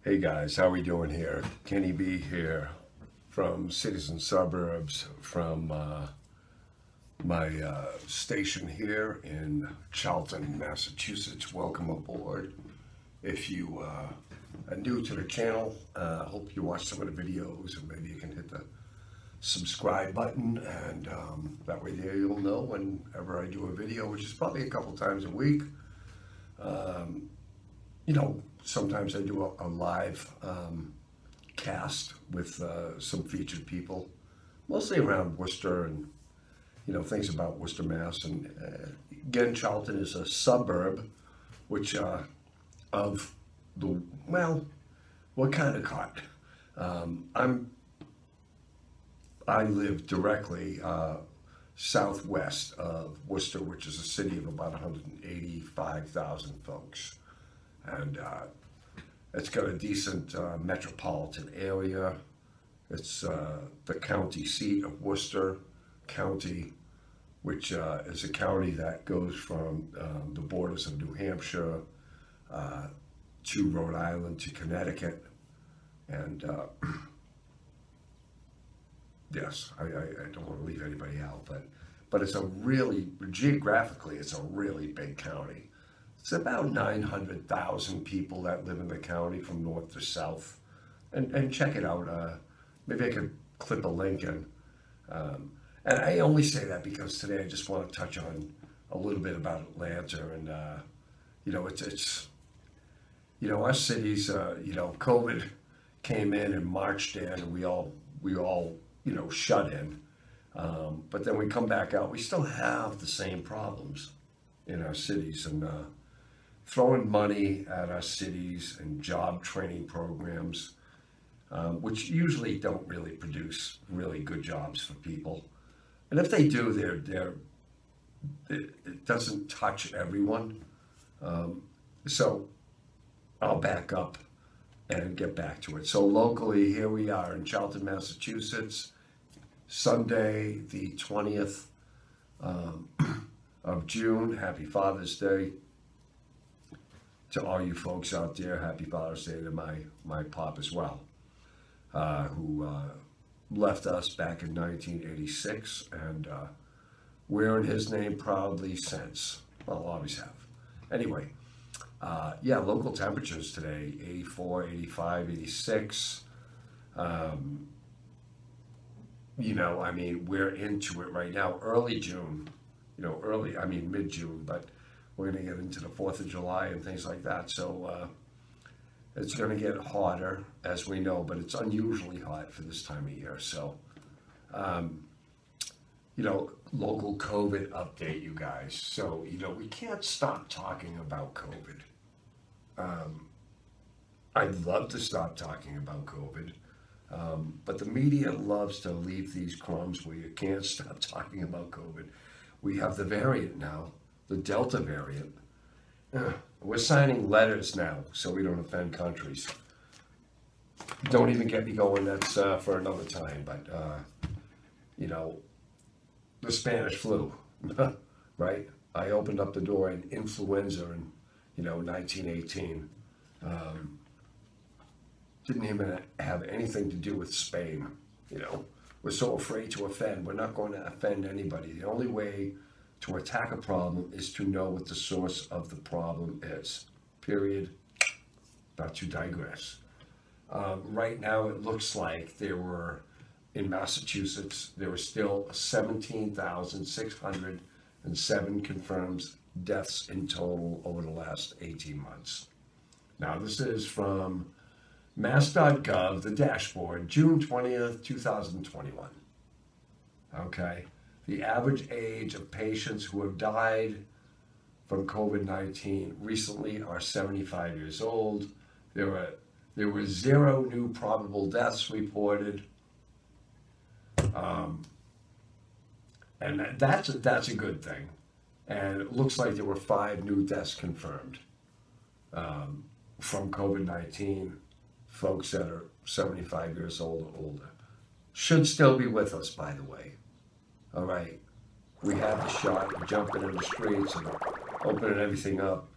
Hey guys, how we doing here? Kenny B here from Cities and Suburbs from my station here in Charlton, Massachusetts. Welcome aboard. If you are new to the channel, hope you watch some of the videos and maybe you can hit the subscribe button and that way there you'll know whenever I do a video, which is probably a couple times a week. Sometimes I do a live cast with some featured people, mostly around Worcester and, things about Worcester, Mass. And again, Charlton is a suburb, which of the, well, what kind of caught? I live directly southwest of Worcester, which is a city of about 185,000 folks. And it's got a decent metropolitan area. It's the county seat of Worcester County, which is a county that goes from the borders of New Hampshire to Rhode Island to Connecticut. And yes, I don't want to leave anybody out, but it's a really, geographically, it's a really big county. It's about 900,000 people that live in the county from north to south. And check it out. Maybe I could clip a link in. And I only say that because today I just want to touch on a little bit about Atlanta. And, it's our cities, COVID came in and marched in and we all shut in. But then we come back out, we still have the same problems in our cities. And, throwing money at our cities and job training programs, which usually don't really produce really good jobs for people. And if they do, it doesn't touch everyone. So I'll back up and get back to it. So locally, here we are in Charlton, Massachusetts, Sunday, the 20th of June. Happy Father's Day. To all you folks out there, happy Father's Day to my pop as well, who left us back in 1986, and wearing his name proudly since. Well, always have. Anyway, local temperatures today, 84, 85, 86. We're into it right now, early June, mid-June, but we're going to get into the 4th of July and things like that. So it's going to get hotter, as we know, but it's unusually hot for this time of year. So, local COVID update, you guys. So, we can't stop talking about COVID. I'd love to stop talking about COVID, but the media loves to leave these crumbs where you can't stop talking about COVID. We have the variant now. The Delta variant. We're signing letters now so we don't offend countries. Don't even get me going, that's for another time, but, the Spanish flu, right? I opened up the door in influenza in, 1918. Didn't even have anything to do with Spain, We're so afraid to offend. We're not going to offend anybody. The only way to attack a problem is to know what the source of the problem is. Period. Not to digress. Right now, it looks like in Massachusetts, there were still 17,607 confirmed deaths in total over the last 18 months. Now, this is from mass.gov, the dashboard, June 20th, 2021. Okay. The average age of patients who have died from COVID-19 recently are 75 years old. There were 0 new probable deaths reported. And that's a good thing. And it looks like there were 5 new deaths confirmed from COVID-19, folks that are 75 years old or older. Should still be with us, by the way. All right, we had the shot, jumping in the streets and opening everything up.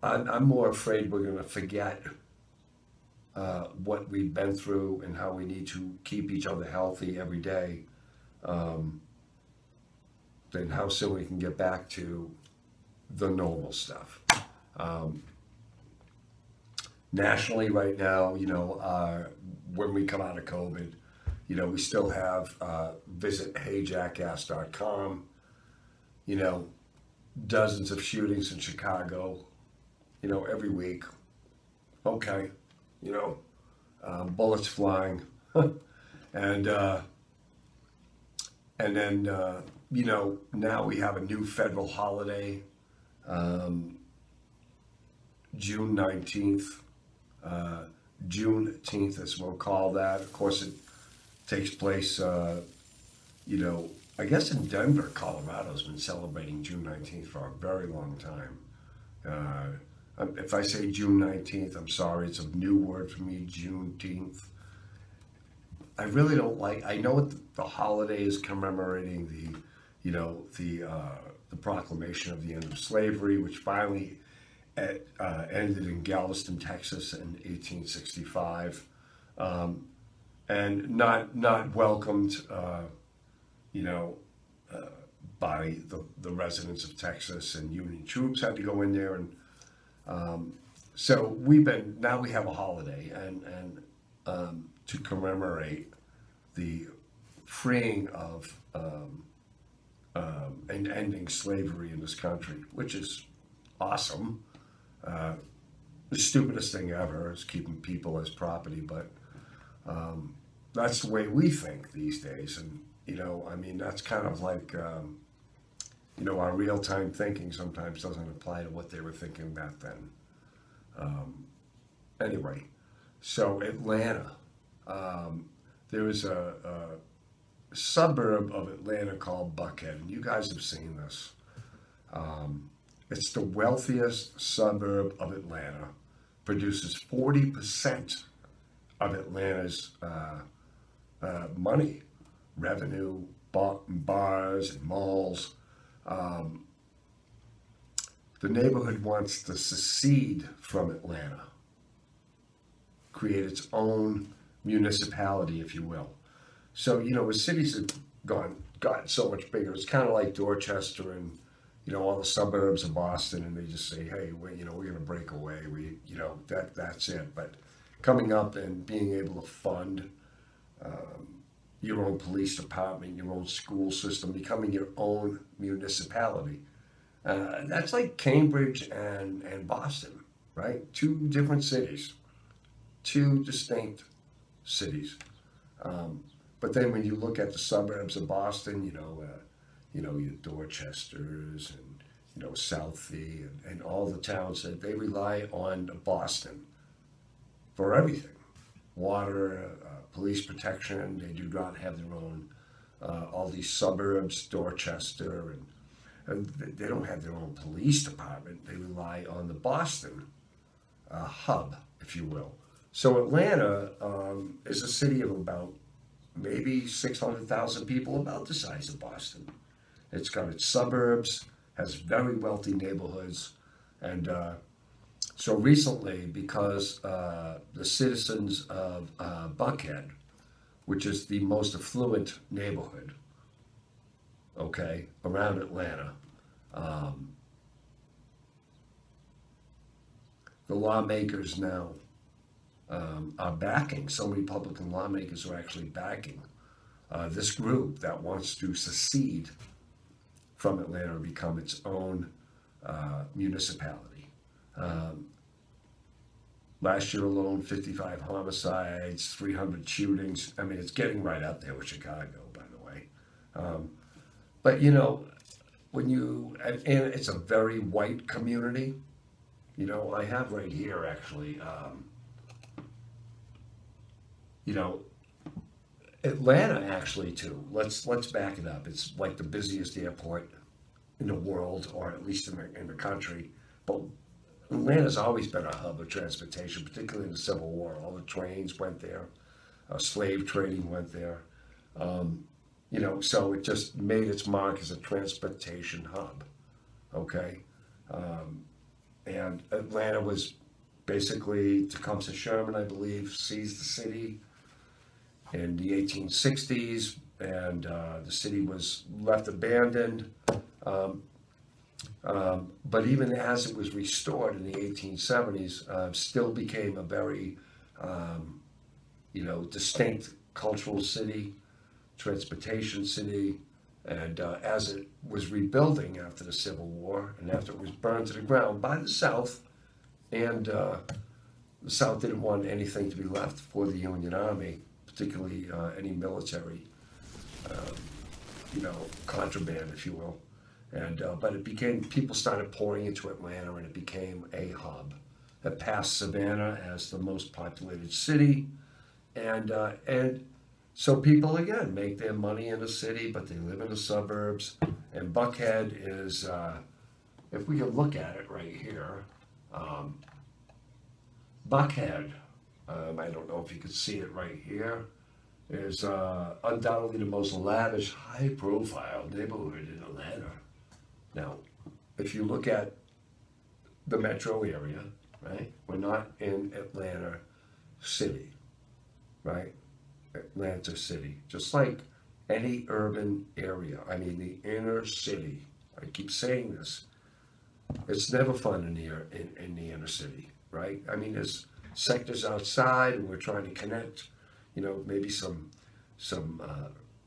I'm more afraid we're going to forget what we've been through and how we need to keep each other healthy every day, um, than how soon we can get back to the normal stuff. Um, Nationally, right now, when we come out of COVID, we still have visit heyjackass.com, you know, dozens of shootings in Chicago, every week. Okay, you know, bullets flying, and then now we have a new federal holiday, um, June 19th, Juneteenth, as we'll call that. Of course, it takes place, I guess in Denver, Colorado's been celebrating June 19th for a very long time. If I say June 19th, I'm sorry, it's a new word for me, Juneteenth. I really don't like. I know the holiday is commemorating the proclamation of the end of slavery, which finally ended in Galveston, Texas, in 1865, and not welcomed, you know, by the residents of Texas, and Union troops had to go in there, and so now we have a holiday, and to commemorate the freeing of and ending slavery in this country, which is awesome. The stupidest thing ever is keeping people as property, but that's the way we think these days. And, that's kind of like, our real-time thinking sometimes doesn't apply to what they were thinking back then. Anyway, so Atlanta, there is a suburb of Atlanta called Buckhead, and you guys have seen this. It's the wealthiest suburb of Atlanta, produces 40% of Atlanta's money, revenue, bars and malls. The neighborhood wants to secede from Atlanta, create its own municipality, if you will. So, as cities have gotten so much bigger, it's kind of like Dorchester and, all the suburbs of Boston, and they just say, hey, we're going to break away. That's it. But coming up and being able to fund your own police department, your own school system, becoming your own municipality. That's like Cambridge and Boston, right? Two different cities, two distinct cities. But then when you look at the suburbs of Boston, your Dorchesters and, Southie and all the towns that they rely on Boston for everything. Water, police protection, they do not have their own, all these suburbs, Dorchester, and they don't have their own police department. They rely on the Boston hub, if you will. So Atlanta is a city of about maybe 600,000 people, about the size of Boston. It's got its suburbs, has very wealthy neighborhoods, and so recently, because the citizens of Buckhead, which is the most affluent neighborhood, okay, around Atlanta, the lawmakers now are backing, some Republican lawmakers are actually backing this group that wants to secede from Atlanta and become its own municipality. Last year alone, 55 homicides, 300 shootings. I mean, it's getting right up there with Chicago, by the way. But, and it's a very white community. I have right here, actually, Atlanta, actually, too. Let's back it up. It's like the busiest airport in the world, or at least in the country. But Atlanta's always been a hub of transportation, particularly in the Civil War. All the trains went there. Slave trading went there. So it just made its mark as a transportation hub. Okay. and Atlanta was basically Tecumseh Sherman, I believe, seized the city in the 1860s, and the city was left abandoned. Um, but even as it was restored in the 1870s, still became a very, distinct cultural city, transportation city. And as it was rebuilding after the Civil War and after it was burned to the ground by the South, and the South didn't want anything to be left for the Union Army, particularly any military, um, contraband, if you will. And but it became, people started pouring into Atlanta, and it became a hub. It passed Savannah as the most populated city, and so people again make their money in the city, but they live in the suburbs. And Buckhead is, if we could look at it right here, um, Buckhead. I don't know if you could see it right here. Is undoubtedly the most lavish, high-profile neighborhood in Atlanta. Now, if you look at the metro area, right? We're not in Atlanta City, right? Atlanta City, just like any urban area. I mean, the inner city. I keep saying this. It's never fun in the inner city, right? I mean, there's sectors outside, and we're trying to connect. Maybe some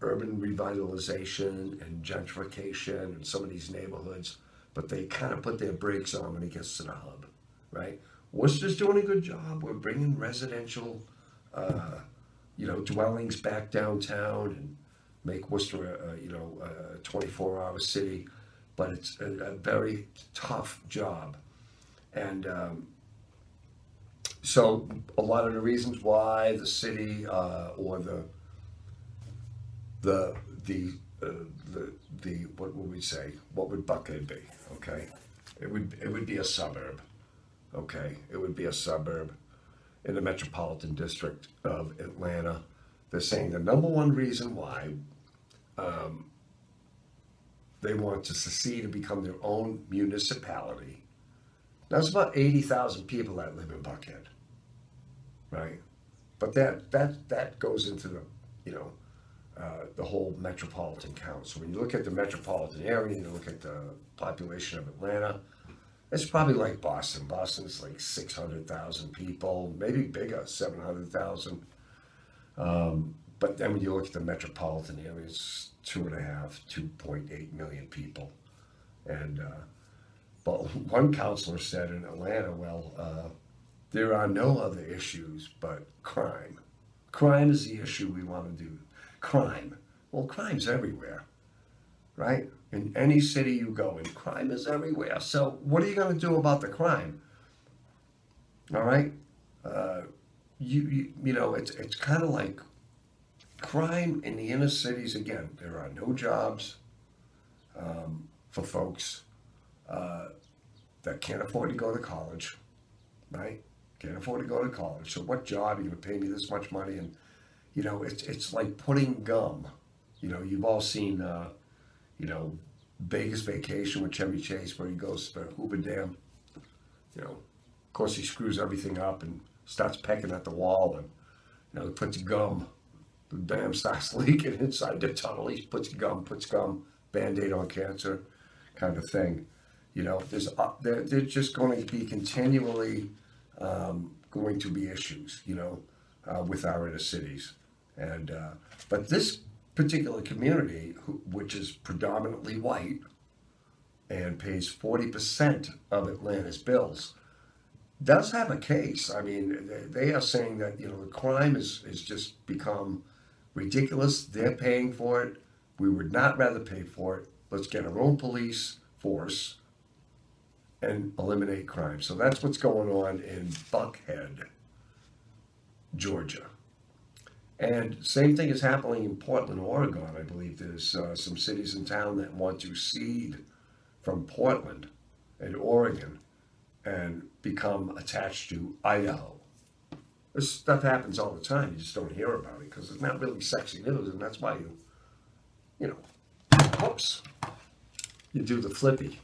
urban revitalization and gentrification in some of these neighborhoods, but they kind of put their brakes on when it gets to the hub, right? Worcester's doing a good job. We're bringing residential, dwellings back downtown and make Worcester, a 24-hour city, but it's a very tough job. And so a lot of the reasons why the city or the what would we say? What would Buckhead be? Okay, it would be a suburb. Okay, it would be a suburb in the metropolitan district of Atlanta. They're saying the number one reason why they want to secede and become their own municipality. Now, it's about 80,000 people that live in Buckhead, right? But that goes into the whole metropolitan count. So when you look at the metropolitan area, you look at the population of Atlanta, it's probably like Boston. Boston's like 600,000 people, maybe bigger, 700,000. But then when you look at the metropolitan area, it's 2.8 million people. And but one counselor said in Atlanta, well, there are no other issues but crime. Crime is the issue we want to do. Crime. Well, crime's everywhere, right? In any city you go in, crime is everywhere. So what are you going to do about the crime? All right? It's kind of like crime in the inner cities. Again, there are no jobs for folks that can't afford to go to college, right? Can't afford to go to college. So what job are you going to pay me this much money? And it's like putting gum. You've all seen Vegas Vacation with Chevy Chase, where he goes to Hoover Dam. Of course he screws everything up and starts pecking at the wall, and he puts gum. The dam starts leaking inside the tunnel. He puts gum, Band-Aid on cancer, kind of thing. They're just going to be continually going to be issues, with our inner cities. And but this particular community, which is predominantly white and pays 40% of Atlanta's bills, does have a case. I mean, they are saying that the crime is just become ridiculous. They're paying for it. We would not rather pay for it. Let's get our own police force and eliminate crime. So that's what's going on in Buckhead, Georgia. And same thing is happening in Portland, Oregon. I believe there's some cities in town that want to cede from Portland and Oregon and become attached to Idaho. This stuff happens all the time. You just don't hear about it because it's not really sexy news, and that's why you do the flippy.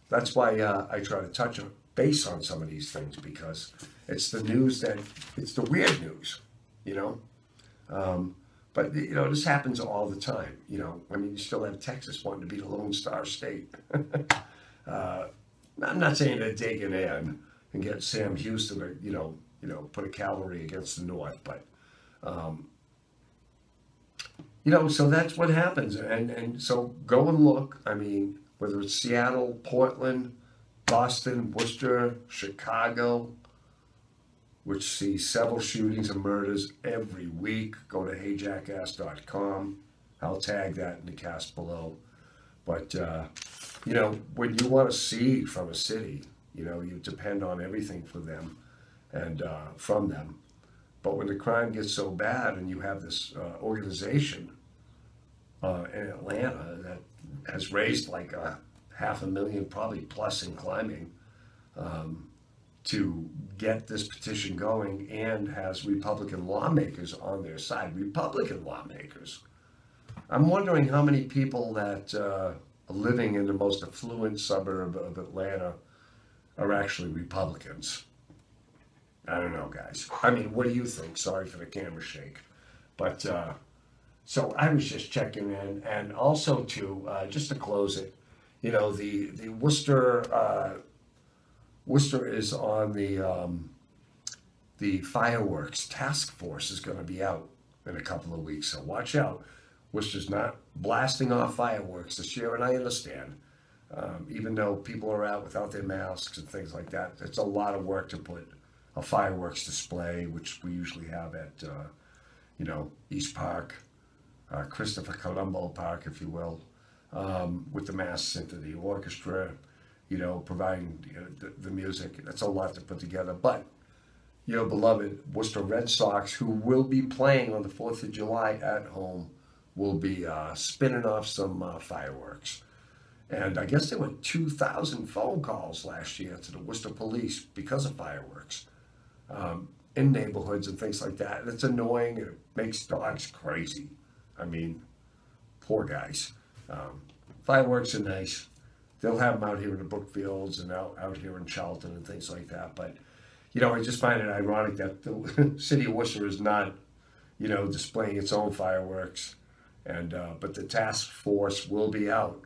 That's why I try to touch base on some of these things because it's the news it's the weird news, you know. But this happens all the time. I mean, you still have Texas wanting to be the Lone Star State. I'm not saying they're digging in and get Sam Houston to put a cavalry against the North, but so that's what happens. And so go and look. I mean, whether it's Seattle, Portland, Boston, Worcester, Chicago, which sees several shootings and murders every week. Go to heyjackass.com. I'll tag that in the cast below. But, when you want to see from a city, you depend on everything for them and from them. But when the crime gets so bad and you have this organization in Atlanta that has raised like $500,000, probably plus in climbing, to get this petition going and has Republican lawmakers on their side. Republican lawmakers. I'm wondering how many people that are living in the most affluent suburb of Atlanta are actually Republicans. I don't know, guys. I mean, what do you think? Sorry for the camera shake. But, so I was just checking in, and also just to close it, the Worcester is on the Fireworks Task Force is going to be out in a couple of weeks, so watch out. Worcester's not blasting off fireworks this year, and I understand. Even though people are out without their masks and things like that, it's a lot of work to put a fireworks display, which we usually have at, East Park, Christopher Colombo Park, if you will, with the Mass Symphony Orchestra, providing the music. That's a lot to put together. But your beloved Worcester Red Sox, who will be playing on the 4th of July at home, will be spinning off some fireworks. And I guess there were 2,000 phone calls last year to the Worcester police because of fireworks in neighborhoods and things like that. And it's annoying, and it makes dogs crazy. I mean, poor guys. Fireworks are nice. They'll have them out here in the Brookfields and out here in Charlton and things like that. But, I just find it ironic that the city of Worcester is not, displaying its own fireworks. And but the task force will be out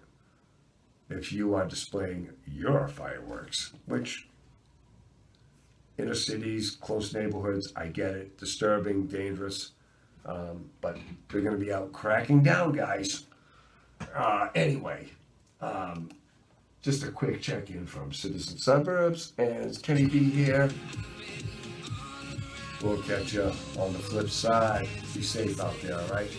if you are displaying your fireworks, which inner cities, close neighborhoods, I get it, disturbing, dangerous, but they're going to be out cracking down, guys. Anyway, just a quick check-in from Citizen Suburbs, and it's Kenny B here. We'll catch you on the flip side. Be safe out there, all right?